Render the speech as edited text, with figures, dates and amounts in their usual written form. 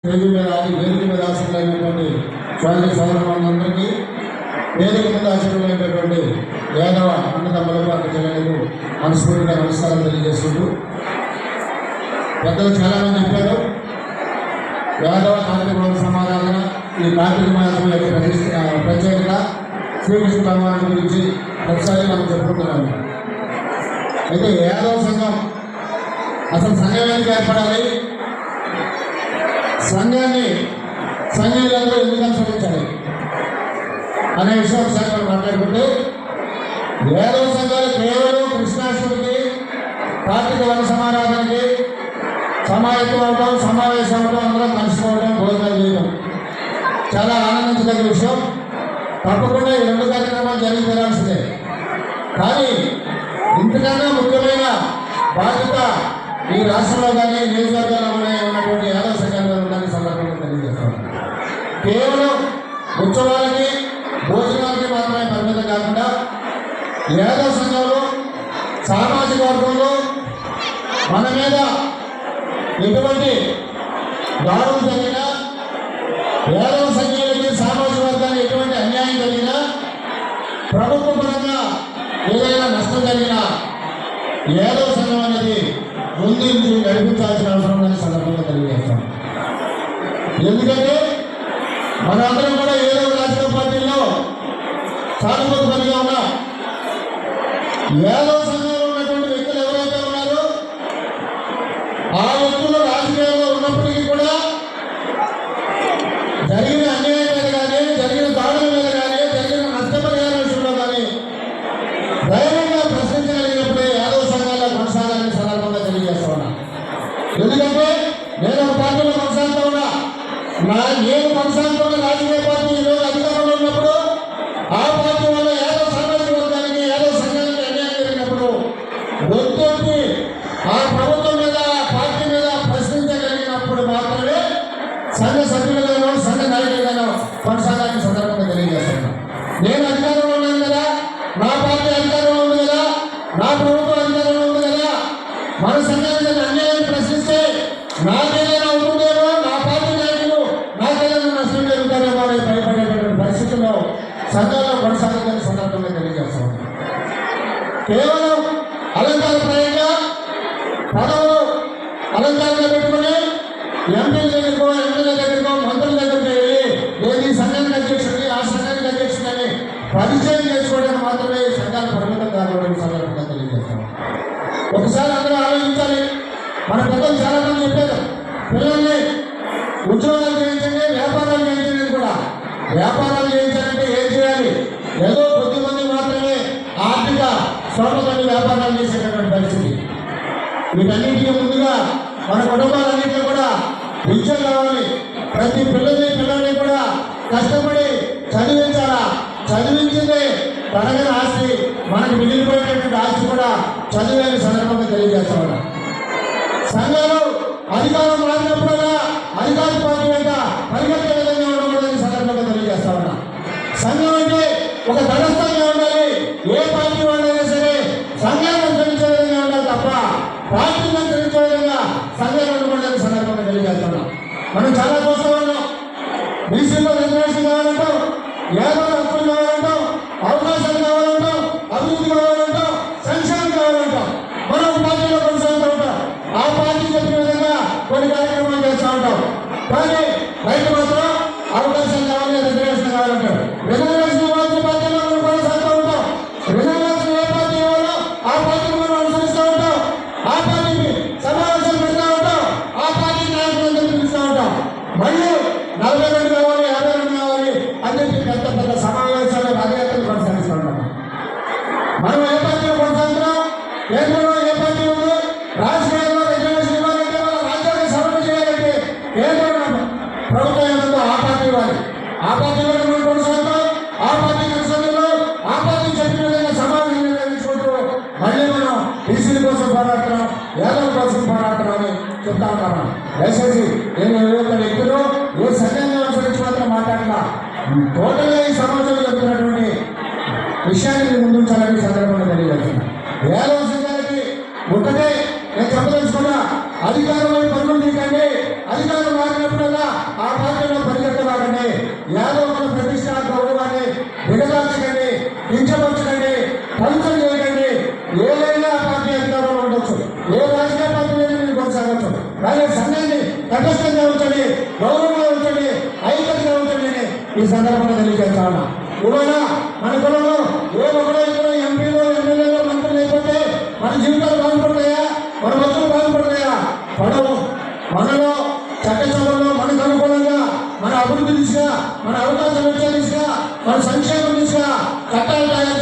వేదిక మీద ఆశీర్వైనటువంటి స్వామి సోదరులందరికీ వేదిక మీద ఆశీర్వైనటువంటి యాదవ అన్నదమ్ములకు అక్క చెల్లెలకు మనస్ఫూర్తిగా నమస్కారం తెలియజేసుకుంటూ పెద్దలు చాలామంది చెప్పారు. యాదవ కార్తీక మాస సమారాధన ఈ కార్తీక మాసం యొక్క ప్రత్యేకత శ్రీకృష్ణ భగవాను గురించి ఒకసారి మనం చెప్పుకుంటున్నాము. అయితే యాదవ సంఘం అసలు సంఘం ఎందుకు ఏర్పడాలి, సంఘాన్ని సంఘీయులందరూ ఎందుకు అనుసరించాలి అనే విషయం ఒకసారి మనం మాట్లాడుకుంటే, యాదవ సంఘాలు కేవలం కృష్ణాష్టమికి కార్తీక వన సమారాధనకి సమాయత్తం అవడం, సమావేశం అవడం, అందరం కలుసుకోవడం, భోజనాలు చేయడం చాలా ఆనందించదగ్గ విషయం. తప్పకుండా ఈ రెండు కార్యక్రమాలు జరిగి తీరాల్సిందే. కానీ ఇంతకన్నా ముఖ్యమైన బాధ్యత ఈ రాష్ట్రంలో కానీ నియోజకవర్గాల్లో ఉన్నటువంటి యాదవ సంఘాలు ఉండడానికి సందర్భంగా తెలియజేస్తాం. కేవలం ఉత్సవాలకి భోజనాలకి మాత్రమే పరిమితం కాకుండా యాదవ సంఘంలో సామాజిక వర్గంలో మన మీద ఎటువంటి దాడులు జరిగినా, యాదవ సంఘాలకి సామాజిక వర్గానికి ఎటువంటి అన్యాయం జరిగినా, ప్రభుత్వ పరంగా ఏదైనా నష్టం జరిగినా యాదవ సంఘం అనేది ముందు నడిపించాల్సిన అవసరం ఉందని సందర్భంగా తెలియజేస్తాం. ఎందుకంటే మనందరం కూడా ఏదో రాజకీయ పార్టీల్లో సానుభూతిగా ఉన్నాం. యాదవ సంఘంలో ఉన్నటువంటి వ్యక్తులు ఎవరైతే ఉన్నారో ఆ వ్యక్తులు రాజకీయాల్లో ఉన్నప్పటికీ కూడా జరిగిన అన్యాయం మీద కానీ, జరిగిన దాడుల మీద కానీ, జరిగిన నష్టపరిహార విషయంలో కానీ ధైర్యంగా ప్రశ్నించగలిగినప్పుడే యాదవ సంఘాల్లో కొనసాగాలని సందర్భంగా తెలియజేస్తా ఉన్నా. ఎందుకంటే నేను ఒక పార్టీలో కొనసాగుతూ ఉన్నా. నేను కొనసాగుతున్న రాజకీయ పార్టీ ఈరోజు అధికారంలో ఉన్నప్పుడు ఆ పార్టీ వల్ల యాదవ సామాజిక వర్గానికి, యాదవ సంఘానికి అన్యాయం జరిగినప్పుడు ఒత్తి ఆ ప్రభుత్వం మీద, ఆ పార్టీ మీద ప్రశ్నించగలిగినప్పుడు మాత్రమే సంఘ సభ్యులుగానో సంఘ నాయకులుగానో కొనసాగాలని సందర్భంగా తెలియజేస్తున్నాను. నేను అధికారంలో ఉన్నాను కదా, నా పార్టీ అధికారంలో ఉంది కదా, నా ప్రభుత్వం అధికారంలో ఉంది కదా, మన సంఘానికి అన్యాయం ప్రశ్నిస్తే నాకేదైనా అవుతుందేమో, నా పార్టీ నాయకులు నాకేదైనా నష్టం జరుగుతారేమో అని భయపడేటువంటి పరిస్థితుల్లో సంఘాల్లో కొనసాగుతున్న సందర్భంగా తెలియజేస్తాం. కేవలం అలంకారప్రాయంగా పదవులు అలంకారంగా పెట్టుకుని ఎంపీల దగ్గరకో, ఎమ్మెల్యేల దగ్గరకో, మంత్రుల దగ్గరికి వెళ్ళి నేను ఈ సంఘానికి అధ్యక్షుడిని, ఆ సంఘానికి అధ్యక్షుడని పరిచయం చేసుకోవడానికి మాత్రమే ఈ సంఘాలు పరిమితం కావాలని సందర్భంగా తెలియజేస్తాం. ఒకసారి అందరూ ఆలోచించాలి. మన పెద్దలు చాలా మంది చెప్పారు, పిల్లల్ని ఉద్యోగాలు చేయించండి, వ్యాపారాలు చేయించండి కూడా. వ్యాపారాలు చేయించాలంటే ఏం చేయాలి? ఏదో కొద్దిమంది మాత్రమే ఆర్థిక స్తోమతని వ్యాపారాలు చేసేటటువంటి పరిస్థితి. వీటన్నిటికీ ముందుగా మన కుటుంబాలన్నింటినీ కూడా విద్య కావాలి. ప్రతి పిల్లల్ని కూడా కష్టపడి చదివించాలా. చదివించిందే తరగని ఆస్తి, మనకు మిగిలిపోయేటటువంటి ఆస్తి కూడా చదివేని సందర్భంగా తెలియజేస్తా ఉన్నా. సంఘాలు అధికారం మారినప్పుడల్లా అధికార పార్టీ వెంట పరిగెత్తే విధంగా ఉండకూడదని సందర్భంగా తెలియజేస్తా ఉన్నా. సంఘం అంటే ఒక తటస్థంగా ఉండాలి. ఏ పార్టీ వాళ్ళైనా సరే సంఘాన్ని అనుసరించే విధంగా ఉండాలి తప్ప పార్టీని అనుసరించే విధంగా సంఘాలు ఉండకూడదని సందర్భంగా తెలియజేస్తున్నాం. మనం చాలా చూస్తూ ఉన్నాం. బీసీలో రిజర్వేషన్ కావాలంటాం, యాదవ హక్కులు కావాలంటాం, అవకాశాలు కావాలంటాం, అభివృద్ధి కావాలంటాం, సంక్షేమం కావాలంటాం. మనం పార్టీలో కొనసాగుతూ ఉంటాం. ఆ పార్టీ చెప్పిన విధంగా కొన్ని కార్యక్రమాలు చేస్తూ ఉంటాం. కానీ రైతు మాత్రం అవకాశాలు కావాలి, రిజర్వేషన్ కావాలంటారు. రిజర్వేషన్ ఇవ్వాల్సిన పార్టీలో మనం కొనసాగుతూ ఉంటాం. రిజర్వేషన్ ఏ పార్టీ ఇవ్వాలో ఆ పార్టీని మనం అనుసరిస్తూ ఉంటాం. ఆ పార్టీకి సమావేశాలు పెడతా ఉంటాం. ఆ పార్టీ నాయకులందరూ పిలుస్తూ ఉంటాం. మళ్ళీ 42 కావాలి, 52 కావాలి అని చెప్పి పెద్ద పెద్ద సమావేశాలు, రాజకీయాలు కొనసాగిస్తూ ఉంటాం. మనం ఏ పార్టీలో కొనసాగుతున్నాం? కేంద్రంలో ఏ పార్టీ ఉంది? రాజకీయాల్లో రిజర్వేషన్ ఇవ్వాలంటే, మన రాజ్యాంగ సవరణ చేయాలంటే కేంద్రం ప్రభుత్వం ఏమందో ఆ పార్టీ ఇవ్వాలి. ఆ పార్టీలో మనం కొనసాగుతాం. ఆ పార్టీ కొనసాగులో ఆ పార్టీ చెప్పిన విధంగా సమావేశం నిర్వహించుకుంటూ మళ్ళీ మనం బీసీల కోసం పోరాడుతున్నాం, యాదవ్ కోసం పోరాడుతున్నాం అని చెప్తా ఉన్నాను. దయచేసి నేను ఏ వ్యక్తులు ఏ సంఘంగా అనుసరించి మాత్రం మాట్లాడినా టోటల్గా ఈ సమాజంలో చెప్తున్నటువంటి విషయాన్ని ముందుంచాలని సందర్భంగా తెలియజేస్తున్నాను. యాదవ సంఘానికి ఒకటే నేను చెప్పదలుచుకున్నా, అధికారంలో పనులు తీకండి, అధికారం మారినప్పుడల్లా ఆ పార్టీలో పరిగెత్తవాడండి. యాదవ్ కుల ప్రతిష్ట గౌరవాన్ని దిగజార్చకండి, కించపరచకండి, పలుచన చేయకండి. ఏదైనా పార్టీ అధికారంలో ఉండొచ్చు, ఏ రాజకీయ పార్టీ మీరు కొనసాగచ్చు, కానీ సంఘాన్ని తటస్థంగా ఉంచండి, గౌరవంగా ఉంచండి, ఐక్యతగా ఉంచండి అని ఈ సందర్భంగా తెలియజేస్తాను. ఇవాళ మన కులంలో ఏ ఒకరో ఇద్దరు ఎంపీలు, ఎమ్మెల్యేలు, మంత్రులు లేకపోతే మన జీవితాలు బాగుపడతాయా, మన వస్తువులు బాగుపడతాయా? పడవు. మనలో చట్టసభల్లో మనకు అనుకూలంగా మన అభివృద్ధి దిశగా, మన అవకాశం వచ్చే దిశగా, మన సంక్షేమం దిశగా చట్టాలు తయారు